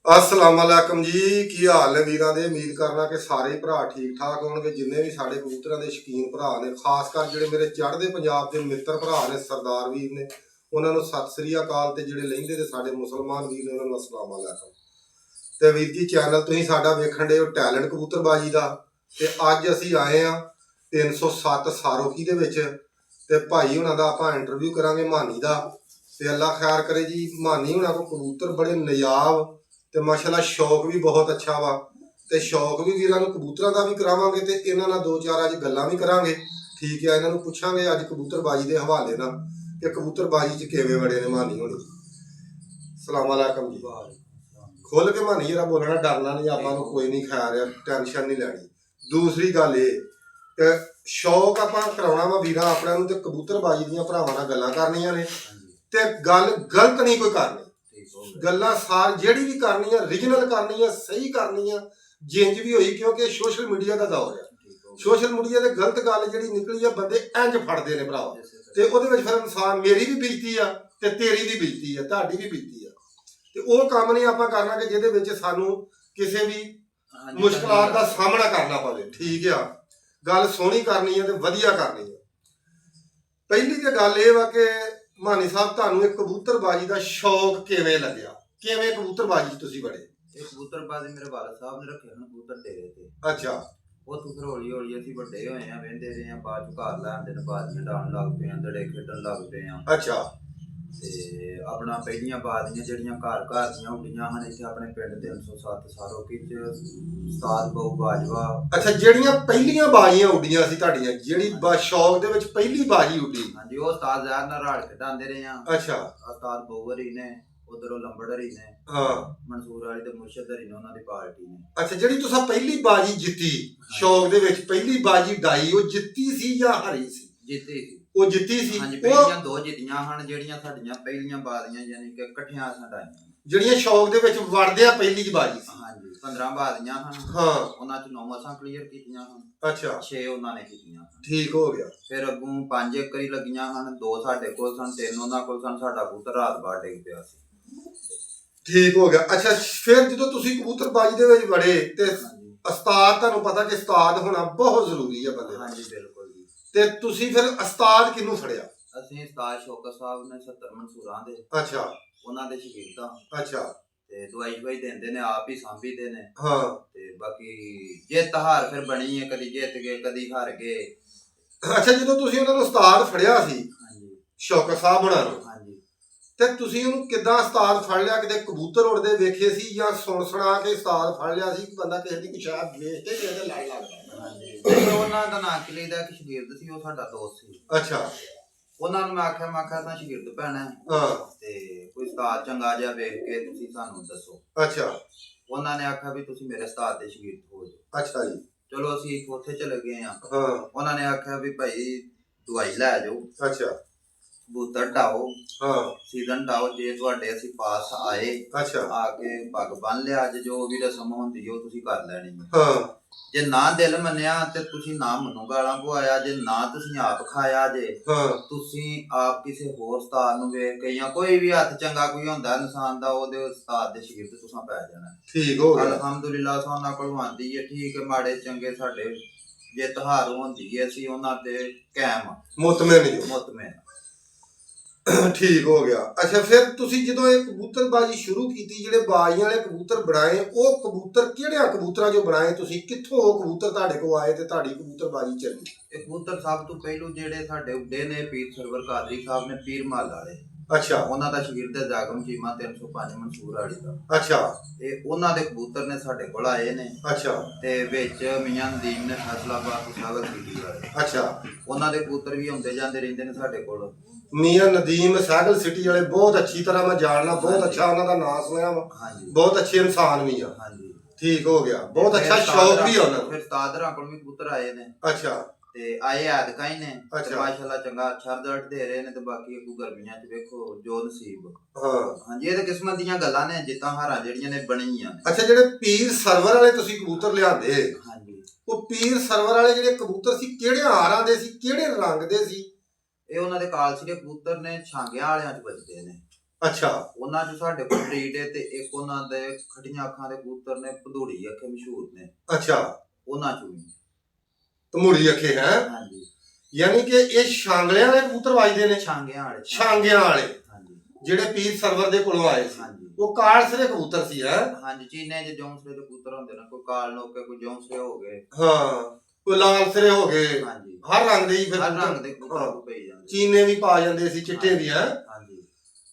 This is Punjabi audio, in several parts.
असलामुअलैकुम जी। की हाल ने वीरां दे। उम्मीद करना कि सारे भरा ठीक ठाक होणगे। जिन्ने भी साडे कबूतरां दे शकीन भरा ने, खास कर जिहड़े मेरे चढ़दे पंजाब दे मित्र भरा ने, सरदार वीर ने, उन्हां नूं सत श्री अकाल। ते जिहड़े लहिंदे ते साडे मुसलमान वीर ने, उन्हां नूं अस्सलामुअलैकुम। ते वीर जी, चैनल तुसीं साडा वेखण डे हो टैलेंट कबूतरबाजी दा। ते अज असीं आए आ 307 सारोकी दे विच। ते भाई हुणां दा आपां इंटरव्यू करांगे मानी दा। ते अल्लाह खैर करे जी। मानी हुणां को कबूतर बड़े नयाब ते माशाअल्लाह शौक भी बहुत अच्छा वा। ते शौक भी वीरां नूं कबूतरां दा भी करावांगे ते इन्हां नाल दो चार अज गल्लां भी करांगे। ठीक है, इन्हां नूं पुछांगे अज कबूतरबाजी दे हवाले नाल कि कबूतरबाजी च किवें बड़े ने मानी हुणी। सलाम अलैकुम जी। खुल के मानी जरा बोलना, डरना नहीं आपां नूं, कोई नहीं, खैर टेंशन नहीं लैनी। दूसरी गल ये शौक आपां कराउणा वा वीरां अपणिआं नूं ते कबूतरबाजी दीआं भरावां नाल गल्लां करनियां ने। ते गल गलत नहीं कोई करनी। गल्लां सार जेहड़ी भी करनी है ओरिजिनल करनी है, सही करनी है, जिंज भी होई, क्योंकि सोशल मीडिया का दौर है। सोशल मीडिया ते गलत गल जिहड़ी निकली है बंदे इंज फड़दे ने भरा। ते ओहदे विच फिर इंसान, मेरी भी बेइज्जती आ ते तेरी भी बेइज्जती है, तुहाडी भी बेइज्जती है। ते ओह काम नहीं आपां करना कि जिहदे विच सानूं किसी भी मुश्किलात दा सामना करना पवे। ठीक है, गल सोहनी करनी है ते वधिया करनी है। पहली ते गल इह वा कि मानी साहब, तुहानूं इह कबूतरबाजी दा शौक किवें लग्गिआ? किवें कबूतरबाजी च तुसीं बड़े? ਇਹ ਕਬੂਤਰਬਾਜ਼ੀ ਮੇਰੇ ਵਾਲਦ ਸਾਹਿਬ ਨੇ ਰੱਖੇ ਹਨ ਕਬੂਤਰ ਡੇਰੇ ਤੇ। अच्छा। ਉੱਥੋਂ ਫਿਰ ਹੌਲੀ ਹੌਲੀ ਅਸੀਂ ਵੱਡੇ ਹੋਏ ਆ, ਵਹਿੰਦੇ ਰਹੇ ਆ, ਬਾਅਦ ਚ ਘਰ ਲੈ ਆਉਂਦੇ ਨੇ, ਬਾਜ਼ੀਆਂ ਡਾਉਣ ਲੱਗ ਪਏ ਆ, ਦੜੇ ਖੇਡਣ ਲੱਗ ਪਏ ਆ। अच्छा। ਤੇ ਆਪਣਾ ਪਹਿਲੀਆਂ ਬਾਜ਼ੀਆਂ ਜਿਹੜੀਆਂ ਘਰ ਘਰ ਦੀਆਂ ਉੱਡੀਆਂ ਹਨ ਇੱਥੇ ਆਪਣੇ ਪਿੰਡ 307 ਸਾਰੋਕੀ ਚ ਉਸਤਾਦ ਬਹੁ ਬਾਜਵਾ। अच्छा, ਜਿਹੜੀਆਂ ਪਹਿਲੀਆਂ ਬਾਜ਼ੀਆਂ ਉੱਡੀਆਂ ਸੀ ਤੁਹਾਡੀਆਂ, ਜਿਹੜੀ ਸ਼ੌਕ ਦੇ ਵਿੱਚ ਪਹਿਲੀ ਬਾਜ਼ੀ ਉੱਡੀ? ਹਾਂਜੀ, ਉਹ ਉਸਤਾਦ ਜ਼ਹਿਰ ਨਾਲ ਰਾੜ ਖੇਡਾਉਂਦੇ ਰਹੇ ਆ। ਅੱਛਾ। ਉਸਤਾਦ ਬਹੁਵਰੀ ਨੇ, ਉਧਰੋਂ ਲੰਬੜਰੀ ਨੇ, ਹਾਂ, ਮਨਸੂਰ ਵਾਲੀ ਤੇ ਮੁਰਸ਼ਦਰੀ ਨੇ, ਉਹਨਾਂ ਦੀ ਪਾਰਟੀ ਨੇ। ਅੱਛਾ, ਜਿਹੜੀ ਤੁਸੀਂ ਪਹਿਲੀ ਬਾਜ਼ੀ ਜਿੱਤੀ ਸ਼ੌਕ ਦੇ ਵਿੱਚ, ਪਹਿਲੀ ਬਾਜ਼ੀ ਡਾਈ, ਉਹ ਜਿੱਤੀ ਸੀ ਜਾਂ ਹਾਰੀ ਸੀ? ਜਿੱਤੀ ਸੀ। ਉਹ ਜਿੱਤੀ ਸੀ। ਹਾਂਜੀ, ਪਹਿਲੀਆਂ ਦੋ ਜਿੱਤੀਆਂ ਹਨ ਜਿਹੜੀਆਂ ਸਾਡੀਆਂ ਪਹਿਲੀਆਂ ਬਾਜ਼ੀਆਂ, ਯਾਨੀ ਕਿ ਇਕੱਠੀਆਂ ਸਾਡਾਈਆਂ, ਜਿਹੜੀਆਂ ਸ਼ੌਕ ਦੇ ਵਿੱਚ ਵੜਦਿਆਂ ਪਹਿਲੀ ਬਾਜ਼ੀ ਸੀ। ਹਾਂਜੀ, 15 ਬਾਜ਼ੀਆਂ ਹਨ। ਹਾਂ, ਉਹਨਾਂ ਚ 9 ਅਸਾਂ ਕਲੀਅਰ ਕੀਤੀਆਂ ਹਨ। ਅੱਛਾ। 6 ਉਹਨਾਂ ਨੇ ਕੀਤੀਆਂ। ਠੀਕ ਹੋ ਗਿਆ। ਫਿਰ ਅੱਗੋਂ 5 ਇੱਕ ਵਾਰੀ ਲੱਗੀਆਂ ਹਨ, 2 ਸਾਡੇ ਕੋਲ ਸਨ, 3 ਉਹਨਾਂ ਕੋਲ ਸਨ। ਸਾਡਾ ਕਬੂਤਰ ਰਾਤ ਬਾਹਰ ਡਿੱਗ ਪਿਆ ਸੀ। ਠੀਕ ਹੋ ਗਿਆ। ਅੱਛਾ, ਫਿਰ ਜਦੋਂ ਤੁਸੀਂ ਕਬੂਤਰਬਾਜੀ ਦੇ ਵਿੱਚ ਵੜੇ ਤੇ ਉਸਤਾਦ, ਤੁਹਾਨੂੰ ਪਤਾ ਕਿ ਉਸਤਾਦ ਹੋਣਾ ਬਹੁਤ ਜ਼ਰੂਰੀ ਹੈ ਬੰਦੇ ਦਾ। ਹਾਂਜੀ, ਬਿਲਕੁਲ ਜੀ। ਤੇ ਤੁਸੀਂ ਫਿਰ ਉਸਤਾਦ ਕਿਹਨੂੰ ਫੜਿਆ? ਅਸੀਂ ਉਸਤਾਦ ਸ਼ੌਕਤ ਸਾਹਿਬ ਨੇ 70 ਮਨਸੂਰਾਂ ਦੇ। ਅੱਛਾ। ਉਹਨਾਂ ਦੇ ਸ਼ਗੀਰਦਾਂ। ਅੱਛਾ। ਤੇ ਦਵਾਈ ਦਵਾਈ ਦਿੰਦੇ ਨੇ, ਆਪ ਹੀ ਸਾਂਭੀਦੇ ਨੇ। ਹਾਂ। ਤੇ ਬਾਕੀ ਜਿੱਤ ਹਾਰ ਫਿਰ ਬਣੀ ਹੈ, ਕਦੀ ਜਿੱਤ ਗਏ ਕਦੀ ਹਾਰ ਗਏ। ਅੱਛਾ, ਜਦੋਂ ਤੁਸੀਂ ਉਹਨਾਂ ਨੂੰ ਉਸਤਾਦ ਫੜਿਆ ਸੀ, ਹਾਂਜੀ, ਸ਼ੌਕਤ ਸਾਹਿਬ ਹੋਣਾ ਨੂੰ, ਹਾਂਜੀ, ਤੇ ਤੁਸੀਂ ਉਹਨੂੰ ਕਿੱਦਾਂ ਉਸਤਾਦ ਫੜ ਲਿਆ? ਕਿਤੇ ਕਬੂਤਰ ਉੜਦੇ ਵੇਖੇ ਸੀ ਜਾਂ ਸੁਣ ਸੁਣਾ ਕੇ ਉਸਤਾਦ ਫੜ ਲਿਆ ਸੀ? ਬੰਦਾ ਕਿਸੇ ਦੀ ਕੁਸ਼ਾਬ ਵੇਖ ਕੇ ਜਿਹਦੇ ਲੜ ਲੱਗਦਾ। ਹਾਂਜੀ, ਤੇ ਉਹਨਾਂ ਦਾ ਨਾਂ ਕਿਲੇ ਦਾ ਇੱਕ ਸ਼ਗੀਰਦ ਸੀ, ਉਹ ਸਾਡਾ ਦੋਸਤ ਸੀ। ਅੱਛਾ। ਉਹਨਾਂ ਨੂੰ ਮੈਂ ਆਖਿਆ ਤਾਂ ਸ਼ਗੀਰਦ ਭੈਣਾ, ਹਾਂ, ਤੇ ਕੋਈ ਉਸਤਾਦ ਚੰਗਾ ਜਿਹਾ ਵੇਖ ਕੇ ਤੁਸੀਂ ਸਾਨੂੰ ਦੱਸੋ। ਅੱਛਾ। ਉਹਨਾਂ ਨੇ ਆਖਿਆ ਵੀ ਤੁਸੀਂ ਮੇਰੇ ਉਸਤਾਦ ਦੇ ਸ਼ਗੀਰਦ ਹੋ ਜਾਓ। ਅੱਛਾ ਜੀ। ਚਲੋ ਅਸੀਂ ਉੱਥੇ ਚਲੇ ਗਏ ਆ। ਹਾਂ। ਉਹਨਾਂ ਨੇ ਆਖਿਆ ਵੀ ਭਾਈ ਦਵਾਈ ਲੈ ਜਾਓ, ਅੱਛਾ। ਕਬੂਤਰ ਢਾਓ, ਹਾਂ। ਸੀਜ਼ਨ ਢਾਓ। ਜੇ ਤੁਹਾਡੇ ਅਸੀਂ ਪਾਸ ਆਏ, ਅੱਛਾ। ਆ ਕੇ ਪੱਗ ਬੰਨ ਲਿਆ, ਅੱਜ ਜੋ ਵੀ ਰਸਮ ਹੁੰਦੀ ਉਹ ਤੁਸੀਂ ਕਰ ਲੈਣੀ ਹੈ। ਹਾਂ। ਜੇ ਨਾ ਦਿਲ ਮੰਨਿਆ ਤੇ ਤੁਸੀਂ ਨਾ ਮੈਨੂੰ ਗਾਲਾਂ ਪਵਾਇਆ, ਜੇ ਨਾ ਤੁਸੀਂ ਆਪ ਖਾਇਆ, ਜੇ ਹਾਂ। ਤੁਸੀਂ ਆਪ ਕਿਸੇ ਹੋਰ ਉਸਤਾਦ ਨੂੰ ਵੇਖ ਕੇ, ਜਾਂ ਕੋਈ ਵੀ ਹੱਥ ਚੰਗਾ ਕੋਈ ਹੁੰਦਾ ਇਨਸਾਨ ਦਾ, ਉਹਦੇ ਉਸਤਾਦ ਦੇ ਸ਼ਗਿਰਦ ਤੁਸੀਂ ਪੈ ਜਾਣਾ। ਠੀਕ ਹੋ ਗਿਆ। ਅਲਹਮਦੁਲਿਲਾ ਉਹਨਾਂ ਕੋਲ ਆਉਂਦੀ ਹੈ। ਠੀਕ ਹੈ, ਮਾੜੇ ਚੰਗੇ ਸਾਡੇ ਜੇ ਤਿਉਹਾਰ ਹੁੰਦੀ ਹੈ, ਅਸੀਂ ਉਹਨਾਂ ਤੇ ਕਾਇਮ ਮੁਤਮਿਨ। ਠੀਕ ਹੋ ਗਿਆ। ਅੱਛਾ, ਫਿਰ ਤੁਸੀਂ ਜਦੋਂ ਇਹ ਕਬੂਤਰਬਾਜੀ ਸ਼ੁਰੂ ਕੀਤੀ, ਜਿਹੜੇ ਬਾਜ਼ੀਆਂ ਵਾਲੇ ਕਬੂਤਰ ਬਣਾਏ, ਉਹ ਕਬੂਤਰ ਕਿਹੜਿਆਂ ਕਬੂਤਰਾਂ ਚੋਂ ਬਣਾਏ ਤੁਸੀਂ? ਕਿੱਥੋਂ ਉਹ ਕਬੂਤਰ ਤੁਹਾਡੇ ਕੋਲ ਆਏ ਤੇ ਤੁਹਾਡੀ ਕਬੂਤਰਬਾਜੀ ਚੱਲੀ? ਇਹ ਕਬੂਤਰ ਸਭ ਤੋਂ ਪਹਿਲੋਂ ਜਿਹੜੇ ਸਾਡੇ ਉੱਡੇ ਨੇ, ਪੀਰ ਸਰਵਰ ਕਾਦਰੀ ਸਾਹਿਬ ਨੇ, ਪੀਰ ਮਹੱਲ ਵਾਲੇ। ਅੱਛਾ। ਉਹਨਾਂ ਦਾ ਸ਼ਗੀਰਦ ਹੈ ਜਾਗਮ ਚੀਮਾ 305 ਮਨਸੂਰ ਵਾਲੀ ਦਾ। ਅੱਛਾ। ਤੇ ਉਹਨਾਂ ਦੇ ਕਬੂਤਰ ਨੇ ਸਾਡੇ ਕੋਲ ਆਏ ਨੇ। ਅੱਛਾ। ਤੇ ਵਿੱਚ ਮੀਆਂ ਨਦੀਮ ਨੇ ਫੈਸਲਾਬਾਦ ਸਾਗਰ ਸਿਟੀ ਵਾਲੇ। ਅੱਛਾ। ਉਹਨਾਂ ਦੇ ਕਬੂਤਰ ਵੀ ਆਉਂਦੇ ਜਾਂਦੇ ਰਹਿੰਦੇ ਨੇ ਸਾਡੇ ਕੋਲ। ਮੀਆਂ ਨਦੀਮ ਸਾਗਰ ਸਿਟੀ ਵਾਲੇ ਬਹੁਤ ਅੱਛੀ ਤਰ੍ਹਾਂ ਮੈਂ ਜਾਣਦਾ, ਬਹੁਤ ਅੱਛਾ ਉਹਨਾਂ ਦਾ ਨਾਮ ਸੁਣਿਆ ਵਾ। ਹਾਂਜੀ, ਬਹੁਤ ਅੱਛੇ ਇਨਸਾਨ ਵੀ ਆ। ਹਾਂਜੀ, ਠੀਕ ਹੋ ਗਿਆ। ਬਹੁਤ ਅੱਛਾ ਸ਼ੌਕ ਵੀ ਆ ਉਹਨਾਂ ਨੂੰ। ਫਿਰ ਉਸਤਾਦਰਾਂ ਕੋਲ ਵੀ ਕਬੂਤਰ ਆਏ ਨੇ। ਅੱਛਾ। ਤੇ ਆਏ ਐਤਕਾਂ ਹੀ ਨੇ। ਅੱਛਾ। ਮਾਸ਼ਾਅੱਲਾ ਚੰਗਾ ਅੱਛਾ ਰਿਜ਼ਲਟ ਦੇ ਰਹੇ ਨੇ। ਤੇ ਬਾਕੀ ਅੱਗੋਂ ਗਰਮੀਆਂ ਚ ਵੇਖੋ ਜੋ ਨਸੀਬ। ਹਾਂ। ਹਾਂਜੀ, ਇਹ ਤਾਂ ਕਿਸਮਤ ਦੀਆਂ ਗੱਲਾਂ ਨੇ, ਜਿੱਤਾਂ ਹਾਰਾਂ ਜਿਹੜੀਆਂ ਨੇ ਬਣੀਆਂ ਨੇ। ਅੱਛਾ, ਜਿਹੜੇ ਪੀਰ ਸਰਵਰ ਵਾਲੇ ਤੁਸੀਂ ਕਬੂਤਰ ਲਿਆਂਦੇ, ਹਾਂਜੀ, ਉਹ ਪੀਰ ਸਰਵਰ ਵਾਲੇ ਜਿਹੜੇ ਕਬੂਤਰ ਸੀ, ਕਿਹੜੇ ਹਾਰਾਂ ਦੇ ਸੀ, ਕਿਹੜੇ ਰੰਗ ਦੇ ਸੀ? ਇਹ ਉਹਨਾਂ ਦੇ ਕਾਲਸੀ ਦੇ ਕਬੂਤਰ ਨੇ, ਛਾਂਗਿਆਂ ਵਾਲਿਆਂ ਚ ਵੱਜਦੇ ਨੇ। ਅੱਛਾ ਉਹਨਾਂ ਚ ਸਾਡੇ ਕੋਲ ਬਰੀਡ ਹੈ ਤੇ ਇੱਕ ਉਹਨਾਂ ਦੇ ਖੱਟੀਆਂ ਅੱਖਾਂ ਦੇ ਕਬੂਤਰ ਨੇ, ਭਦੂੜੀ ਅੱਖੇ ਮਸ਼ਹੂਰ ਨੇ। ਅੱਛਾ ਉਹਨਾਂ ਚੋਂ ਵੀ। ਤਮੂੜੀ ਅੱਖੇ ਹੈ। ਹਾਂਜੀ। ਯਾਨੀ ਕਿ ਇਹ ਛਾਂਗਲਿਆਂ ਵਾਲੇ ਕਬੂਤਰ ਵੱਜਦੇ ਨੇ। ਛਾਂਗਿਆਂ ਵਾਲੇ। ਛਾਂਗਿਆਂ ਵਾਲੇ ਹਾਂਜੀ। ਜਿਹੜੇ ਪੀਰ ਸਰਵਰ ਦੇ ਕੋਲੋਂ ਆਏ ਸੀ। ਹਾਂਜੀ। ਉਹ ਕਾਲਸਰੇ ਕਬੂਤਰ ਸੀ ਹੈ। ਹਾਂਜੀ, ਚੀਨੇ ਚ ਜੌਂਸਰੇ ਦੇ ਕਬੂਤਰ ਹੁੰਦੇ ਨੇ, ਕੋਈ ਕਾਲ ਨੋਕੇ, ਕੋਈ ਜੌਂਸਰੇ ਹੋ ਗਏ। ਹਾਂ, ਕੋਈ ਲਾਲ ਸਿਰੇ ਹੋ ਗਏ। ਹਾਂਜੀ। ਹਰ ਰੰਗ ਦੇ ਹੀ ਫਿਰ ਹਰ ਰੰਗ ਦੇ ਕਬੂਤਰ ਪਈ ਜਾਂਦੇ। ਚੀਨੇ ਵੀ ਪਾ ਜਾਂਦੇ ਸੀ, ਚਿੱਟੇ ਵੀ ਹੈ। ਹਾਂਜੀ।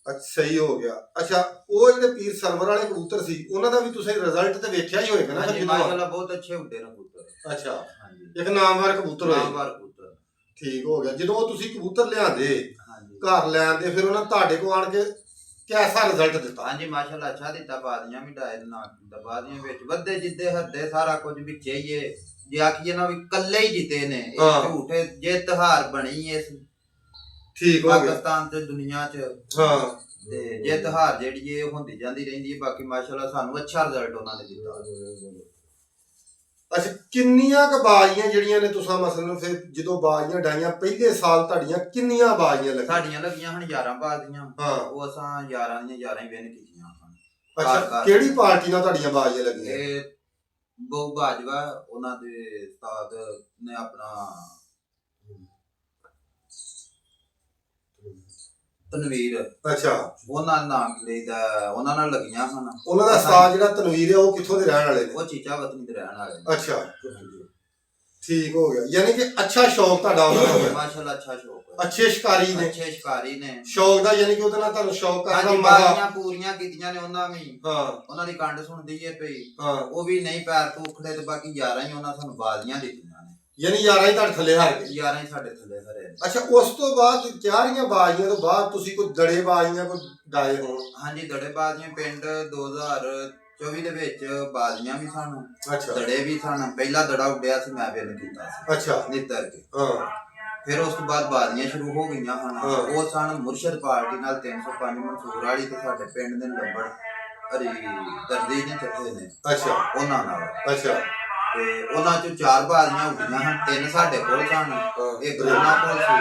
ਅੱਛਾ, ਸਹੀ ਹੋ ਗਿਆ। ਅੱਛਾ, ਉਹ ਜਿਹੜੇ ਪੀਰ ਸਰਵਰ ਵਾਲੇ ਕਬੂਤਰ ਸੀ ਉਹਨਾਂ ਦਾ ਵੀ ਤੁਸੀਂ ਰਿਜ਼ਲਟ ਤੇ ਵੇਖਿਆ ਹੀ ਹੋਏਗਾ ਨਾ। ਹਾਂਜੀ, ਮਾਸ਼ਾਅੱਲਾ ਬਹੁਤ ਅੱਛੇ ਹੁੰਦੇ ਨੇ ਕਬੂਤਰ। ਅੱਛਾ। ਹਾਂਜੀ। ਇੱਕ ਨਾਮਵਰ ਕਬੂਤਰ ਹੋਏ। ਨਾਮਵਰ ਕਬੂਤਰ। ਠੀਕ ਹੋ ਗਿਆ। ਜਦੋਂ ਤੁਸੀਂ ਕਬੂਤਰ ਲਿਆਂਦੇ ਹਾਂਜੀ ਘਰ ਲੈਣ ਦੇ, ਫਿਰ ਉਹਨਾਂ ਤੁਹਾਡੇ ਕੋਲ ਆਣ ਕੇ ਕਿਹਦਾ ਰਿਜ਼ਲਟ ਦਿੱਤਾ? ਹਾਂਜੀ, ਮਾਸ਼ਾਅੱਲਾ ਅੱਛਾ ਦਿੱਤਾ। ਬਾਦੀਆਂ ਵੀ ਡਾਇਲ ਨਾਲ ਦਿੱਤਾ, ਬਾਦੀਆਂ ਵਿੱਚ ਵੱਧੇ ਜਿੱਦੇ ਹੱਦੇ ਸਾਰਾ ਕੁਝ ਵਿੱਚ ਹੀ ਏ। ਜੇ ਆਖੀਏ ਨਾ ਵੀ ਕੱਲੇ ਹੀ ਜਿੱਤੇ ਨੇ, ਇਹ ਝੂਠੇ ਜਿੱਤ ਹਾਰ ਬਣੀ ਇਸ ਠੀਕ ਹੋ ਗਿਆ ਪਾਕਿਸਤਾਨ ਤੇ ਦੁਨੀਆ 'ਚ। ਹਾਂ, ਤੇ ਜਿੱਤ ਹਾਰ ਜਿਹੜੀ ਏ ਹੁੰਦੀ ਜਾਂਦੀ ਰਹਿੰਦੀ ਹੈ। ਬਾਕੀ ਮਾਸ਼ਾਅੱਲਾ ਸਾਨੂੰ ਅੱਛਾ ਰਿਜ਼ਲਟ ਉਹਨਾਂ ਨੇ ਦਿੱਤਾ। ਅੱਛਾ, ਕਿੰਨੀਆਂ ਕ ਬਾਜ਼ੀਆਂ ਜਿਹੜੀਆਂ ਨੇ ਤੁਸੀਂ ਮਸਲਨ ਫਿਰ ਜਦੋਂ ਬਾਜ਼ੀਆਂ ਡਾਈਆਂ ਪਹਿਲੇ ਸਾਲ ਤੁਹਾਡੀਆਂ ਕਿੰਨੀਆਂ ਬਾਜ਼ੀਆਂ ਲੱਗੀਆਂ? ਸਾਡੀਆਂ ਲੱਗੀਆਂ ਹੁਣ 11 ਬਾਜ਼ੀਆਂ। ਹਾਂ, ਉਹ ਅਸਾਂ 11 ਦੀਆਂ 11 ਹੀ ਵਿਨ ਕੀਤੀਆਂ ਹਨ। ਅੱਛਾ, ਕਿਹੜੀ ਪਾਰਟੀ ਨਾਲ ਤੁਹਾਡੀਆਂ ਬਾਜ਼ੀਆਂ ਲੱਗੀਆਂ? ਇਹ ਬਹੁ ਬਾਜਵਾ ਉਹਨਾਂ ਦੇ ਉਸਤਾਦ ਨੇ ਆਪਣਾ ਤਨਵੀਰ। ਅੱਛਾ, ਉਹਨਾਂ ਦਾ ਨਾਮ ਲਈਦਾ, ਉਹਨਾਂ ਨਾਲ ਲੱਗੀਆਂ ਹਨ। ਉਹਨਾਂ ਦਾ ਉਸਤਾਦ ਜਿਹੜਾ ਤਨਵੀਰ ਹੈ ਉਹ ਕਿੱਥੋਂ ਦੇ ਰਹਿਣ ਵਾਲੇ ਨੇ? ਉਹ ਚੀਚਾ ਵਤਨੀ ਦੇ ਰਹਿਣ ਵਾਲੇ ਨੇ। ਅੱਛਾ, ਠੀਕ ਹੋ ਗਿਆ। ਯਾਨੀ ਕਿ ਅੱਛਾ ਸ਼ੌਕ ਤੁਹਾਡਾ ਉਹਨਾਂ ਦਾ। ਮਾਸ਼ਾਅੱਲਾ ਅੱਛਾ ਸ਼ੌਕ ਹੈ। ਅੱਛੇ ਸ਼ਿਕਾਰੀ ਨੇ। ਅੱਛੇ ਸ਼ਿਕਾਰੀ ਨੇ। ਸ਼ੌਕ ਦਾ ਯਾਨੀ ਕਿ ਉਹਦੇ ਨਾਲ ਤੁਹਾਨੂੰ ਸ਼ੌਕ ਕਰਦਾ ਹਾਂਜੀ, ਬਾਜ਼ੀਆਂ ਪੂਰੀਆਂ ਕੀਤੀਆਂ ਨੇ ਉਹਨਾਂ ਵੀ। ਹਾਂ, ਉਹਨਾਂ ਦੀ ਕੰਡ ਸੁਣਦੀ ਏ ਪਈ। ਹਾਂ, ਉਹ ਵੀ ਨਹੀਂ ਪੈਰ ਤੋਂ ਉਖੜੇ ਤੇ ਬਾਕੀ 11 ਹੀ ਉਹਨਾਂ ਸਾਨੂੰ ਬਾਜ਼ੀਆਂ ਦਿੱਤੀਆਂ ਨੇ। ਯਾਨੀ 11 ਹੀ ਤੁਹਾਡੇ ਥੱਲੇ ਹਾਰ ਗਏ। 11 ਹੀ ਸਾਡੇ ਥੱਲੇ ਹਰੇ ਨੇ। ਅੱਛਾ, ਉਸ ਤੋਂ ਬਾਅਦ 4 ਬਾਜ਼ੀਆਂ ਤੋਂ ਬਾਅਦ ਤੁਸੀਂ ਕੋਈ ਦੜੇ ਬਾਜ਼ੀਆਂ ਕੋਈ ਗਾਏ ਹੋਣ? ਹਾਂਜੀ, ਦੜੇ ਬਾਜ਼ੀਆਂ ਪਿੰਡ 2024 ਦੇ ਵਿੱਚ ਬਾਜ਼ੀਆਂ ਵੀ ਸਨ। ਅੱਛਾ, ਦੜੇ ਵੀ ਸਨ। ਪਹਿਲਾ ਦੜਾ ਉੱਡਿਆ ਸੀ, ਮੈਂ ਵਿਨ ਕੀਤਾ ਸੀ। ਅੱਛਾ, ਨਿੱਤਰ ਕੇ। ਹਾਂ, ਫਿਰ ਉਸ ਤੋਂ ਬਾਅਦ ਬਾਜ਼ੀਆਂ ਸ਼ੁਰੂ ਹੋ ਗਈਆਂ ਹਨ। ਹਾਂ। ਉਹ ਸਨ ਮੁਰਸ਼ਦ ਪਾਰਟੀ ਨਾਲ 305 ਮਨਸੂਰ ਵਾਲੀ ਤੇ ਸਾਡੇ ਪਿੰਡ ਦੇ ਲੰਬੜ ਹਰੀ ਦਰਦੀ ਨੇ ਚੱਠੇ ਨੇ। ਅੱਛਾ, ਉਹਨਾਂ ਨਾਲ। ਅੱਛਾ, ਤੇ ਉਹਨਾਂ ਚੋਂ 4 ਬਾਜ਼ੀਆਂ ਉੱਡੀਆਂ ਹਨ। 3 ਸਾਡੇ ਕੋਲ ਸਨ, ਇੱਕ ਉਹਨਾਂ ਕੋਲ ਸੀ।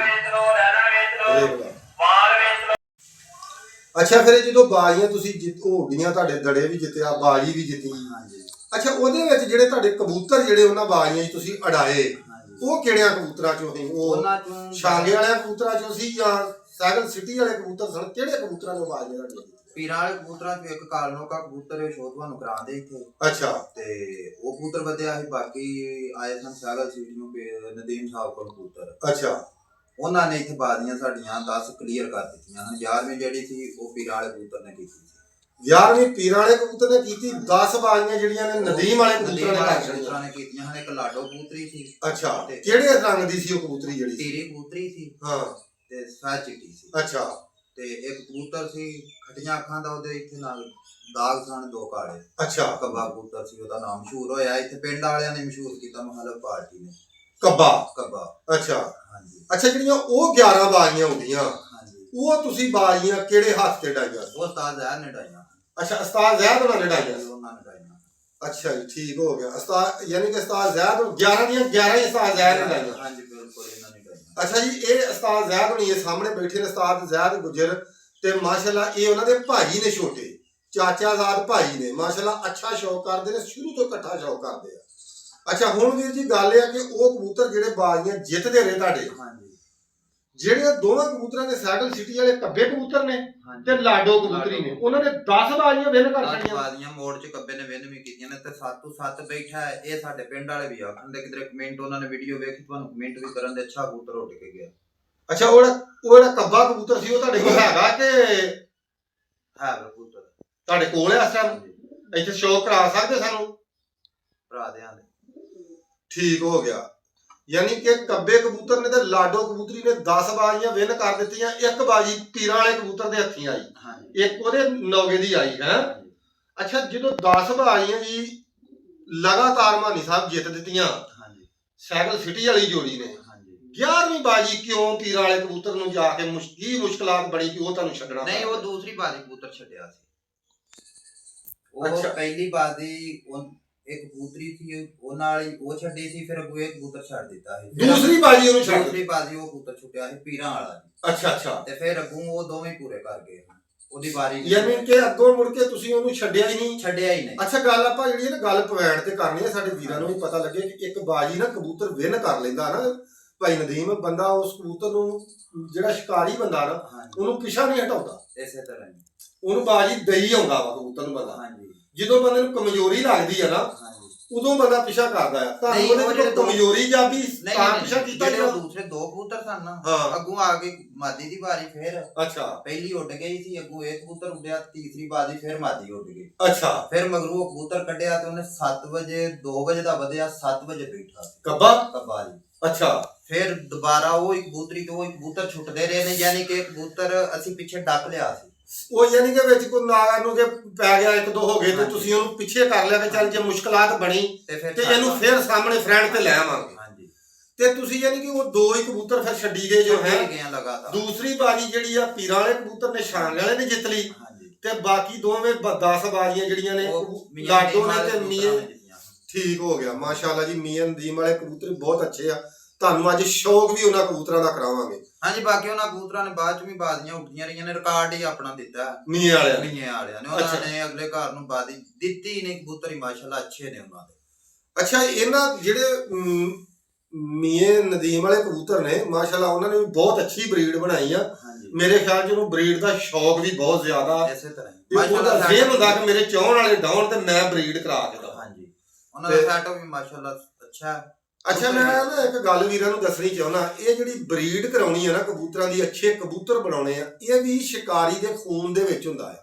ਅੱਛਾ, ਫਿਰ ਜਦੋਂ ਬਾਜ਼ੀਆਂ ਤੁਸੀਂ ਉੱਡੀਆਂ, ਤੁਹਾਡੇ ਦੜੇ ਵੀ ਜਿੱਤਿਆ, ਬਾਜ਼ੀ ਵੀ ਜਿੱਤੀ। ਹਾਂਜੀ। ਅੱਛਾ, ਉਹਦੇ ਵਿੱਚ ਜਿਹੜੇ ਤੁਹਾਡੇ ਕਬੂਤਰ ਜਿਹੜੇ ਉਹਨਾਂ ਬਾਜ਼ੀਆਂ 'ਚ ਤੁਸੀਂ ਅੜਾਏ, ਉਹ ਕਿਹੜਿਆਂ ਕਬੂਤਰਾਂ ਚੋਂ ਸੀ? ਉਹ ਛਾਂਗੇ ਵਾਲਿਆਂ ਕਬੂਤਰਾਂ ਚੋਂ ਸੀ ਜਾਂ ਸੈਗਲ ਸਿਟੀ ਵਾਲੇ ਕਬੂਤਰ ਸਨ? ਕਿਹੜੇ ਕਬੂਤਰਾਂ ਨੂੰ ਬਾਜ਼ੀਆਂ ਤੁਹਾਡੀਆਂ? ਪੀਰਾਂ ਵਾਲੇ ਕਬੂਤਰਾਂ ਚੋਂ ਇੱਕ ਕਾਲਨੋ ਕਾ ਕਬੂਤਰ ਹੈ, ਸ਼ੋਅ ਤੁਹਾਨੂੰ ਕਰਾਉਂਦੇ ਇੱਥੇ। ਅੱਛਾ। ਤੇ ਉਹ ਕਬੂਤਰ ਵਧਿਆ ਸੀ। ਬਾਕੀ ਆਏ ਸਨ ਸੈਗਲ ਸਿਟੀ ਨੂੰ ਨਦੀਮ ਸਾਹਿਬ ਕੋਲ ਕਬੂਤਰ। ਅੱਛਾ। ਉਹਨਾਂ ਨੇ ਇੱਥੇ ਬਾਜ਼ੀਆਂ ਸਾਡੀਆਂ 10 ਕਲੀਅਰ ਕਰ ਦਿੱਤੀਆਂ ਹਨ। 11ਵੀਂ ਜਿਹੜੀ ਸੀ ਉਹ ਪੀਰਾਂ ਵਾਲੇ ਕਬੂਤਰ ਨੇ ਕੀਤੀ ਸੀ। 11ਵੀਂ ਪੀਰਾਂ ਵਾਲੇ ਕਬੂਤਰ ਨੇ ਕੀਤੀ। 10 ਬਾਜ਼ੀਆਂ ਜਿਹੜੀਆਂ ਨੇ ਨਦੀਮ ਵਾਲੇ ਕਬੂਤਰਾਂ ਨੇ ਕੀਤੀਆਂ ਹਨ। ਇੱਕ ਲਾਡੋ ਕਬੂਤਰੀ ਸੀ। ਅੱਛਾ, ਕਿਹੜੇ ਰੰਗ ਦੀ ਸੀ ਉਹ ਕਬੂਤਰੀ ਜਿਹੜੀ? ਤੀਰੀ ਕਬੂਤਰੀ ਸੀ। ਹਾਂ, ਤੇ ਸਾ ਚਿੱਟੀ ਸੀ। ਅੱਛਾ। ਤੇ ਇੱਕ ਕਬੂਤਰ ਸੀ ਖੱਟੀਆਂ ਅੱਖਾਂ ਦਾ, ਉਹਦੇ ਇੱਥੇ ਨਾਲ ਦਾਗ ਸਨ 2 ਕਾਲੇ। ਅੱਛਾ। ਕੱਬਾ ਕਬੂਤਰ ਸੀ, ਉਹਦਾ ਨਾਮ ਮਸ਼ਹੂਰ ਹੋਇਆ ਇੱਥੇ ਪਿੰਡ ਵਾਲਿਆਂ ਨੇ ਮਸ਼ਹੂਰ ਕੀਤਾ, ਮਹੱਲਕ ਪਾਰਟੀ ਨੇ। ਕੱਬਾ। ਅੱਛਾ। ਹਾਂਜੀ। ਅੱਛਾ, ਜਿਹੜੀਆਂ ਉਹ 11 ਬਾਜ਼ੀਆਂ ਹੁੰਦੀਆਂ, ਹਾਂਜੀ, ਉਹ ਤੁਸੀਂ ਬਾਜ਼ੀਆਂ ਕਿਹੜੇ ਹੱਥ ਤੇ ਡਾਈਆਂ? ਉਹ ਉਸਤਾਦ ਜ਼ਹਿਰ ਨੇ ਡਾਈਆਂ। ਅੱਛਾ, ਉਸਤਾਦ ਜ਼ਹਿਰ ਉਹਨਾਂ ਨੇ ਡਾਈਆਂ? ਉਹਨਾਂ ਨੇ ਡਾਈਆਂ। ਅੱਛਾ ਜੀ, ਠੀਕ ਹੋ ਗਿਆ। ਉਸਤਾਦ ਯਾਨੀ ਕਿ ਉਸਤਾਦ ਜ਼ਹਿਰ 11 ਦੀਆਂ 11 ਹੀ ਉਸਤਾਦ ਜ਼ਹਿਰ ਨੇ ਡਾਈਆਂ? ਹਾਂਜੀ, ਬਿਲਕੁਲ ਇਹਨਾਂ ਨੇ ਡਾਈਆਂ। ਅੱਛਾ ਜੀ, ਇਹ ਉਸਤਾਦ ਜ਼ਹਿਰ ਹੋਣੀ ਇਹ ਸਾਹਮਣੇ ਬੈਠੇ ਨੇ, ਉਸਤਾਦ ਜ਼ਹਿਰ ਗੁਜਰ, ਤੇ ਮਾਸ਼ਾਅੱਲਾ ਇਹ ਉਹਨਾਂ ਦੇ ਭਾਜੀ ਨੇ ਛੋਟੇ ਚਾਚਾਜ਼ਾਦ ਭਾਜੀ ਨੇ। ਮਾਸ਼ਾਅੱਲਾ ਅੱਛਾ ਸ਼ੌਕ ਕਰਦੇ ਨੇ, ਸ਼ੁਰੂ ਤੋਂ ਇਕੱਠਾ ਸ਼ੌਕ ਕਰਦੇ ਆ। ਅੱਛਾ, ਹੁਣ ਵੀਰ ਜੀ ਗੱਲ ਇਹ ਆ ਕਿ ਉਹ ਕਬੂਤਰ ਜਿਹੜੇ ਬਾਜ਼ੀਆਂ ਜਿੱਤਦੇ ਰਹੇ ਤੁਹਾਡੇ, ਜਿਹੜੇ ਦੋਵਾਂ ਕਬੂਤਰਾਂ ਦੇ ਸੈਗਲ ਸਿਟੀ ਵਾਲੇ ਕੱਬੇ ਕਬੂਤਰ ਨੇ ਤੇ ਲਾਡੋ ਕਬੂਤਰੀ ਨੇ, ਉਹਨਾਂ ਨੇ 10 ਬਾਜ਼ੀਆਂ ਵਿਨ ਕਰ ਛੱਡੀਆਂ। ਬਾਜ਼ੀਆਂ ਮੋੜ ਚ ਕੱਬੇ ਨੇ ਵਿਨ ਵੀ ਕੀਤੀਆਂ ਨੇ। ਤੇ 7-7 ਬੈਠਾ ਹੈ। ਇਹ ਸਾਡੇ ਪਿੰਡ ਵਾਲੇ ਵੀ ਆਖਣ ਦੇ ਕਿਧਰੇ ਕਮੈਂਟ, ਉਹਨਾਂ ਨੇ ਵੀਡੀਓ ਵੇਖੀ, ਤੁਹਾਨੂੰ ਕਮੈਂਟ ਵੀ ਕਰਨ ਦੇ ਅੱਛਾ ਕਬੂਤਰ ਉੱਡ ਕੇ ਗਿਆ। ਅੱਛਾ, ਉਹ ਜਿਹੜਾ ਕੱਬਾ ਕਬੂਤਰ ਸੀ ਉਹ ਤੁਹਾਡੇ ਕੋਲ ਹੈਗਾ ਕਿ ਹੈ? ਕਬੂਤਰ ਤੁਹਾਡੇ ਕੋਲ ਹੈ ਇਸ ਟਾਈਮ? ਇੱਥੇ ਸ਼ੋਅ ਕਰਾ ਸਕਦੇ ਸਾਨੂੰ? ਭਰਾ ਦੇ ਆਂਦੇ। ਠੀਕ ਹੋ ਗਿਆ। ਯਾਨੀ ਕਿ ਕੱਬੇ ਕਬੂਤਰ ਨੇ ਤੇ ਲਾਡੋ ਕਬੂਤਰੀ ਨੇ 10 ਬਾਜ਼ੀਆਂ ਵਿਨ ਕਰ ਦਿੱਤੀਆਂ। ਇੱਕ ਬਾਜ਼ੀ ਪੀਰਾਂ ਵਾਲੇ ਕਬੂਤਰ ਦੇ ਹੱਥੀਂ ਆਈ, ਇੱਕ ਉਹਦੇ ਨੌਗੇ ਦੀ ਆਈ ਹੈ। ਅੱਛਾ, ਜਦੋਂ 10 ਬਾਜ਼ੀਆਂ ਜੀ ਲਗਾਤਾਰ ਮਾਨੀ ਸਾਹਿਬ ਜਿੱਤ ਦਿੱਤੀਆਂ ਸੈਗਲ ਸਿਟੀ ਵਾਲੀ ਜੋੜੀ ਨੇ, 11ਵੀਂ ਬਾਜ਼ੀ ਕਿਉਂ ਪੀਰਾਂ ਵਾਲੇ ਕਬੂਤਰ ਨੂੰ ਜਾ ਕੇ ਕੀ ਮੁਸ਼ਕਲਾਤ ਬਣੀ ਕਿ ਉਹ ਤੁਹਾਨੂੰ ਛੱਡਣਾ? ਨਹੀਂ, ਉਹ ਦੂਸਰੀ ਬਾਜ਼ੀ ਕਬੂਤਰ ਛੱਡਿਆ ਸੀ। ਉਹ ਪਹਿਲੀ ਬਾਜ਼ੀ ਇੱਕ ਕਬੂਤਰੀ ਸੀ, ਉਹ ਨਾਲ ਹੀ ਉਹ ਛੱਡੀ ਸੀ। ਫਿਰ ਉਹ ਇੱਕ ਕਬੂਤਰ ਛੱਡ ਦਿੱਤਾ ਸੀ। ਦੂਸਰੀ ਬਾਜ਼ੀ ਉਹਨੂੰ ਛੱਡ? ਦੂਸਰੀ ਬਾਜ਼ੀ ਉਹ ਕਬੂਤਰ ਛੁੱਟਿਆ ਸੀ ਪੀਰਾਂ ਵਾਲਾ। ਅੱਛਾ। ਤੇ ਫਿਰ ਅੱਗੋਂ ਉਹ ਦੋਵੇਂ ਪੂਰੇ ਕਰ ਗਏ। ਉਹਦੀ ਵਾਰੀ ਨਹੀਂ ਯਾਨੀ ਕਿ ਅੱਗੋਂ ਮੁੜ ਕੇ ਤੁਸੀਂ ਉਹਨੂੰ ਛੱਡਿਆ ਹੀ ਨਹੀਂ। ਛੱਡਿਆ ਹੀ ਨਹੀਂ। ਅੱਛਾ ਗੱਲ ਆਪਾਂ ਜਿਹੜੀ ਨਾ ਗੱਲ ਪੁਆਇੰਟ ਤੇ ਕਰਨੀ ਹੈ, ਸਾਡੇ ਵੀਰਾਂ ਨੂੰ ਵੀ ਪਤਾ ਲੱਗੇ ਕਿ ਇੱਕ ਬਾਜੀ ਨਾ ਕਬੂਤਰ ਵਿਨ ਕਰ ਲੈਂਦਾ ਨਾ ਭਾਈ ਨਦੀਮ, ਬੰਦਾ ਉਸ ਕਬੂਤਰ ਨੂੰ ਜਿਹੜਾ ਸ਼ਿਕਾਰੀ ਬੰਦਾ ਨਾ ਉਹਨੂੰ ਪਿਛਾ ਨਹੀਂ ਹਟਾਉਂਦਾ, ਇਸੇ ਤਰ੍ਹਾਂ ਹੀ ਉਹਨੂੰ ਬਾਜੀ ਦਈ ਆਉਂਦਾ ਵਾ ਕਬੂਤਰ ਨੂੰ ਬੰਦਾ। ਹਾਂਜੀ। ਜਦੋਂ ਬੰਦੇ ਨੂੰ ਕਮਜ਼ੋਰੀ ਲੱਗਦੀ ਹੈ ਨਾ ਉਦੋਂ ਬੰਦਾ ਪਿਛਾ ਕਰਦਾ ਆ। ਤੁਹਾਨੂੰ ਉਹਦੇ ਕੋਲ ਕਮਜ਼ੋਰੀ ਜਾਪੀ ਤਾਂ ਪਿਛਾ ਕੀਤਾ ਜਿਹੜੇ ਦੂਸਰੇ 2 ਕਬੂਤਰ ਸਨ ਨਾ, ਅੱਗੋਂ ਆ ਕੇ ਮਾਦੀ ਦੀ ਵਾਰੀ ਫੇਰ। ਅੱਛਾ। ਪਹਿਲੀ ਉੱਡ ਗਈ ਸੀ, ਅੱਗੋਂ ਇਹ ਕਬੂਤਰ ਉੱਡਿਆ, ਤੀਸਰੀ ਬਾਜੀ ਫੇਰ ਮਾਦੀ ਉੱਡ ਗਈ। ਅੱਛਾ। ਫਿਰ ਮਗਰੋਂ ਉਹ ਕਬੂਤਰ ਕੱਢਿਆ ਤੇ ਉਹਨੇ 7 ਵਜੇ 2 ਵਜੇ ਦਾ ਵਧਿਆ, 7 ਵਜੇ ਬੈਠਾ ਕੱਬਾ ਜੀ। ਅੱਛਾ। ਫਿਰ ਦੁਬਾਰਾ ਉਹ ਕਬੂਤਰੀ ਤੋਂ ਉਹ ਕਬੂਤਰ ਛੁੱਟਦੇ ਰਹੇ ਨੇ, ਯਾਨੀ ਕਿ ਕਬੂਤਰ ਅਸੀਂ ਪਿੱਛੇ ਡੱਕ ਲਿਆ ਸੀ। ਉਹ ਯਾਨੀ ਕਿ ਵਿੱਚ ਕੋਈ ਨਾਗ ਨੂੰ ਕਿ ਪੈ ਗਿਆ 1-2 ਹੋ ਗਏ ਤੇ ਤੁਸੀਂ ਉਹਨੂੰ ਪਿੱਛੇ ਕਰ ਲਿਆ ਕਿ ਚੱਲ ਜੇ ਮੁਸ਼ਕਲਾਤ ਬਣੀ ਤੇ ਇਹਨੂੰ ਫਿਰ ਸਾਹਮਣੇ ਫਰੈਂਡ ਤੇ ਲੈ ਆਵਾਂਗੇ। ਹਾਂਜੀ। ਤੇ ਤੁਸੀਂ ਯਾਨੀ ਕਿ ਉਹ 2 ਹੀ ਕਬੂਤਰ ਫਿਰ ਛੱਡੀ ਗਏ ਜੋ ਹੈ। ਦੂਸਰੀ ਬਾਜੀ ਜਿਹੜੀ ਆ ਪੀਰਾਂ ਵਾਲੇ ਕਬੂਤਰ ਨੇ ਛਾਂਗ ਵਾਲੇ ਨੇ ਜਿੱਤ ਲਈ ਤੇ ਬਾਕੀ ਦੋਵੇਂ 10 ਬਾਜ਼ੀਆਂ ਜਿਹੜੀਆਂ ਨੇ ਲਾਡੋ ਨੇ ਤੇ ਮੀਆਂ ਠੀਕ ਹੋ ਗਿਆ। ਮਾਸ਼ਾਅੱਲਾ ਜੀ, ਮੀਆਂ ਨਦੀਮ ਵਾਲੇ ਕਬੂਤਰ ਬਹੁਤ ਅੱਛੇ ਆ। ਤੁਹਾਨੂੰ ਅੱਜ ਸ਼ੌਕ ਵੀ ਉਹਨਾਂ ਕਬੂਤਰਾਂ ਦਾ ਕਰਾਵਾਂਗੇ। ਹਾਂਜੀ। ਬਾਕੀ ਉਹਨਾਂ ਕਬੂਤਰਾਂ ਨੇ ਬਾਅਦ ਚ ਵੀ ਬਾਜ਼ੀਆਂ ਉੱਠਦੀਆਂ ਰਹੀਆਂ ਨੇ, ਰਿਕਾਰਡ ਹੀ ਆਪਣਾ ਦਿੱਤਾ ਮੀਆਂ ਵਾਲਿਆਂ ਨੇ। ਉਹਨਾਂ ਨੇ ਅਗਲੇ ਘਰ ਨੂੰ ਬਾਜ਼ੀ ਦਿੱਤੀ ਨਹੀਂ, ਕਬੂਤਰ ਹੀ ਮਾਸ਼ਾਅੱਲਾ ਅੱਛੇ ਨੇ ਉਹਨਾਂ ਦੇ। ਅੱਛਾ, ਇਹਨਾਂ ਜਿਹੜੇ ਮੀਆਂ ਨਦੀਮ ਵਾਲੇ ਕਬੂਤਰ ਨੇ ਮਾਸ਼ਾਅੱਲਾ ਉਹਨਾਂ ਨੇ ਵੀ ਬਹੁਤ ਅੱਛੀ ਬਰੀਡ ਬਣਾਈ ਆ। ਮੇਰੇ ਖਿਆਲ ਚ ਉਹਨੂੰ ਬਰੀਡ ਦਾ ਸ਼ੌਕ ਵੀ ਬਹੁਤ ਜ਼ਿਆਦਾ। ਇਸੇ ਤਰ੍ਹਾਂ ਮਾਸ਼ਾਅੱਲਾ ਜ਼ੇਨ ਹੁੰਦਾ ਕਿ ਮੇਰੇ ਚਾਹਣ ਵਾਲੇ ਡਾਉਣ ਤੇ ਮੈਂ ਬਰੀਡ ਕਰਾ ਕੇ ਦਵਾਂ। ਹਾਂਜੀ। ਉਹਨਾਂ ਦਾ ਸੈਟਅਪ ਵੀ ਮਾਸ਼ਾਅੱਲਾ ਅੱਛਾ। ਅੱਛਾ, ਮੈਂ ਨਾ ਇੱਕ ਗੱਲ ਵੀਰਾਂ ਨੂੰ ਦੱਸਣੀ ਚਾਹੁੰਦਾ, ਇਹ ਜਿਹੜੀ ਬਰੀਡ ਕਰਾਉਣੀ ਆ ਨਾ ਕਬੂਤਰਾਂ ਦੀ, ਅੱਛੇ ਕਬੂਤਰ ਬਣਾਉਣੇ ਆ, ਇਹ ਵੀ ਸ਼ਿਕਾਰੀ ਦੇ ਖੂਨ ਦੇ ਵਿੱਚ ਹੁੰਦਾ ਆ।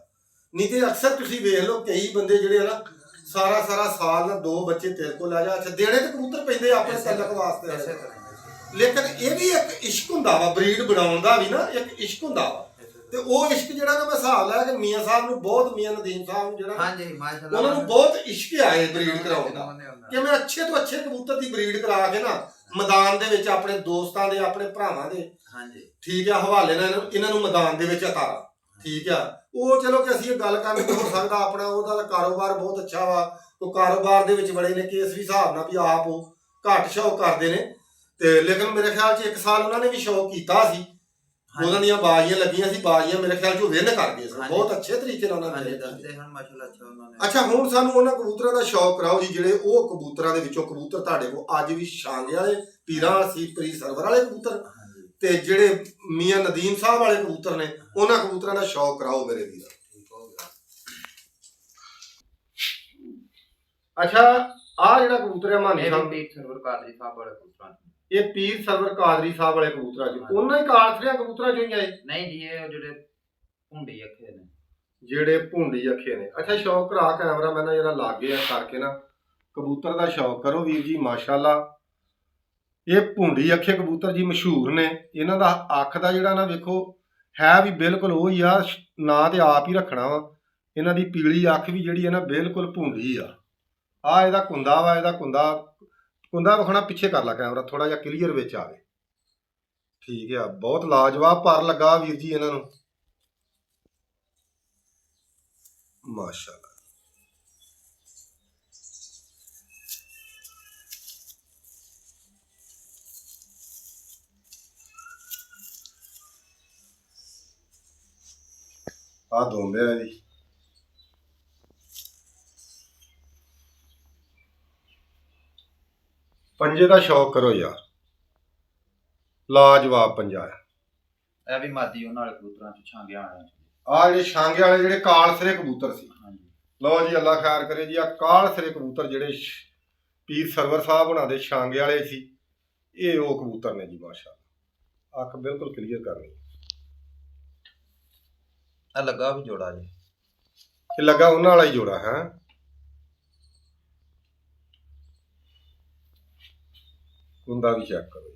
ਨਹੀਂ ਤੇ ਅਕਸਰ ਤੁਸੀਂ ਵੇਖ ਲਓ ਕਈ ਬੰਦੇ ਜਿਹੜੇ ਆ ਨਾ ਸਾਰਾ ਸਾਲ ਨਾ 2 ਬੱਚੇ ਤੇਰੇ ਕੋਲ ਆ ਜਾ, ਅੱਛਾ ਦੇਣੇ ਤੇ ਕਬੂਤਰ ਪੈਂਦੇ ਆਪਣੇ ਤਲਕ ਵਾਸਤੇ। ਲੇਕਿਨ ਇਹ ਵੀ ਇੱਕ ਇਸ਼ਕ ਹੁੰਦਾ ਵਾ, ਬਰੀਡ ਬਣਾਉਣ ਦਾ ਵੀ ਨਾ ਇੱਕ ਇਸ਼ਕ ਹੁੰਦਾ ਵਾ। ਤੇ ਉਹ ਇਸ਼ਕ ਜਿਹੜਾ ਨਾ ਮੈਂ ਹਿਸਾਬ ਲਾਇਆ ਕਿ ਮੀਆਂ ਸਾਹਿਬ ਨੂੰ ਬਹੁਤ, ਮੀਆਂ ਨਦੀਮ ਸਾਹਿਬ ਨੂੰ ਜਿਹੜਾ ਉਹਨਾਂ ਨੂੰ ਬਹੁਤ ਇਸ਼ਕ ਆਏ ਬਰੀਡ ਕਰਾਉਣ ਦਾ ਕਿ ਮੈਂ ਅੱਛੇ ਤੋਂ ਅੱਛੇ ਕਬੂਤਰ ਦੀ ਬਰੀਡ ਕਰਾ ਕੇ ਨਾ ਮੈਦਾਨ ਦੇ ਵਿੱਚ ਆਪਣੇ ਦੋਸਤਾਂ ਦੇ, ਆਪਣੇ ਭਰਾਵਾਂ ਦੇ ਠੀਕ ਆ ਹਵਾਲੇ ਨਾਲ ਇਹਨਾਂ ਨੂੰ ਮੈਦਾਨ ਦੇ ਵਿੱਚ ਉਤਾਰਾਂ। ਠੀਕ ਆ। ਉਹ ਚਲੋ ਕਿ ਅਸੀਂ ਇਹ ਗੱਲ ਕਰਨ ਹੋ ਸਕਦਾ ਆਪਣਾ ਉਹਦਾ ਕਾਰੋਬਾਰ ਬਹੁਤ ਅੱਛਾ ਵਾ, ਉਹ ਕਾਰੋਬਾਰ ਦੇ ਵਿੱਚ ਬੜੇ ਨੇ ਕਿ ਇਸ ਵੀ ਹਿਸਾਬ ਨਾਲ ਵੀ ਆਪ ਉਹ ਘੱਟ ਸ਼ੌਕ ਕਰਦੇ ਨੇ ਤੇ ਲੇਕਿਨ ਮੇਰੇ ਖਿਆਲ 'ਚ 1 ਸਾਲ ਉਹਨਾਂ ਨੇ ਵੀ ਸ਼ੌਕ ਕੀਤਾ ਸੀ। ਉਹਨਾਂ ਦੀਆਂ ਬਾਜ਼ੀਆਂ ਲੱਗੀਆਂ ਸੀ, ਬਾਜ਼ੀਆਂ ਮੇਰੇ ਖਿਆਲ 'ਚ ਉਹ ਵਿਨ ਕਰ ਗਏ ਸੀ ਬਹੁਤ ਅੱਛੇ ਤਰੀਕੇ ਨਾਲ ਉਹਨਾਂ ਨੇ। ਅੱਛਾ, ਹੁਣ ਸਾਨੂੰ ਉਹਨਾਂ ਕਬੂਤਰਾਂ ਦਾ ਸ਼ੌਕ ਕਰਾਓ ਜੀ, ਜਿਹੜੇ ਉਹ ਕਬੂਤਰਾਂ ਦੇ ਵਿੱਚੋਂ ਕਬੂਤਰ ਤੁਹਾਡੇ ਕੋਲ ਅੱਜ ਵੀ ਛਾਂਗੇ ਵਾਲੇ ਪੀਰਾਂ ਸੀ, ਪ੍ਰੀ ਸਰਵਰ ਵਾਲੇ ਕਬੂਤਰ ਤੇ ਜਿਹੜੇ ਮੀਆਂ ਨਦੀਮ ਸਾਹਿਬ ਵਾਲੇ ਕਬੂਤਰ ਨੇ, ਉਹਨਾਂ ਕਬੂਤਰਾਂ ਦਾ ਸ਼ੌਕ ਕਰਾਓ ਮੇਰੇ ਵੀਰ। ਅੱਛਾ, ਆ ਜਿਹੜਾ ਕਬੂਤਰ ਹੈ ਮਾਨੀ ਸਾਹਿਬ, ਪੀਰ ਸਰਵਰ ਕਾਦਰੀ ਸਾਹਿਬ ਵਾਲੇ ਕਬੂਤਰਾਂ, ਇਹ ਪੀਰ ਸਰਵਰ ਕਾਦਰੀ ਸਾਹਿਬ ਵਾਲੇ ਕਬੂਤਰਾਂ ਚ ਉਹਨਾਂ ਹੀ ਕਾਲਸਰਿਆਂ ਕਬੂਤਰਾਂ ਚੋਂ ਹੀ ਆਏ? ਨਹੀਂ ਜੀ, ਇਹ ਜਿਹੜੇ ਭੁੰਡੀ ਅੱਖੇ ਨੇ, ਜਿਹੜੇ ਭੁੰਡੀ ਅੱਖੇ ਨੇ। ਅੱਛਾ, ਸ਼ੌਕ ਕਰਾ ਕੈਮਰਾ ਮੈਨਾਂ ਜਿਹੜਾ ਲਾਗੇ ਆ ਕਰਕੇ ਨਾ ਕਬੂਤਰ ਦਾ ਸ਼ੌਕ ਕਰੋ ਵੀਰ ਜੀ। ਮਾਸ਼ਾਅੱਲਾ, ਇਹ ਭੁੰਡੀ ਅੱਖੇ ਕਬੂਤਰ ਜੀ ਮਸ਼ਹੂਰ ਨੇ। ਇਹਨਾਂ ਦਾ ਅੱਖ ਦਾ ਜਿਹੜਾ ਨਾ ਵੇਖੋ ਹੈ ਵੀ ਬਿਲਕੁਲ ਉਹ ਹੀ ਆ, ਨਾਂ ਤੇ ਆਪ ਹੀ ਰੱਖਣਾ ਵਾ। ਇਹਨਾਂ ਦੀ ਪੀਲੀ ਅੱਖ ਵੀ ਜਿਹੜੀ ਹੈ ਨਾ ਬਿਲਕੁਲ ਭੁੰਡੀ ਆ। ਆ ਇਹਦਾ ਕੁੰਦਾ ਵਾ, ਇਹਦਾ ਕੁੰਦਾ ਵਿਖਾਉਣਾ, ਪਿੱਛੇ ਕਰ ਲਾ ਕੈਮਰਾ ਥੋੜਾ ਜਿਹਾ ਕਲੀਅਰ ਵਿੱਚ ਆਵੇ। ਠੀਕ ਆ, ਬਹੁਤ ਲਾਜਵਾਬ ਪਰ ਲੱਗਾ ਵੀਰ ਜੀ ਇਹਨਾਂ ਨੂੰ ਮਾਸ਼ਾਅੱਲਾ। ਆ ਦੋਂਬਿਆ ਇਹਦੀ ਪੰਜੇ ਦਾ ਸ਼ੌਕ ਕਰੋ ਯਾਰ, ਲਾਜਵਾਬ ਪੰਜਾ ਹੈ। ਇਹ ਵੀ ਮਾਦੀ ਉਹਨਾਂ ਵਾਲੇ ਕਬੂਤਰਾਂ ਚ ਛਾਂਗਿਆਂ ਵਾਲਿਆਂ ਚ। ਆ ਜਿਹੜੇ ਛਾਂਗੇ ਵਾਲੇ ਜਿਹੜੇ ਕਾਲਸਰੇ ਕਬੂਤਰ ਸੀ। ਲਓ ਜੀ, ਅੱਲਾ ਖੈਰ ਕਰੇ ਜੀ। ਆ ਕਾਲਸਰੇ ਕਬੂਤਰ ਜਿਹੜੇ ਪੀਰ ਸਰਵਰ ਸਾਹਿਬ ਉਹਨਾਂ ਦੇ ਛਾਂਗੇ ਵਾਲੇ ਸੀ, ਇਹ ਉਹ ਕਬੂਤਰ ਨੇ ਜੀ ਮਾਸ਼ਾਅੱਲਾ। ਅੱਖ ਬਿਲਕੁਲ ਕਲੀਅਰ ਕਰਨੀ। ਇਹ ਲੱਗਾ ਵੀ ਜੋੜਾ ਜੀ, ਇਹ ਲੱਗਾ ਉਹਨਾਂ ਵਾਲਾ ਹੀ ਜੋੜਾ ਹੈ। ਕੁੰਦਾ ਵੀ ਚੈੱਕ ਕਰੋ।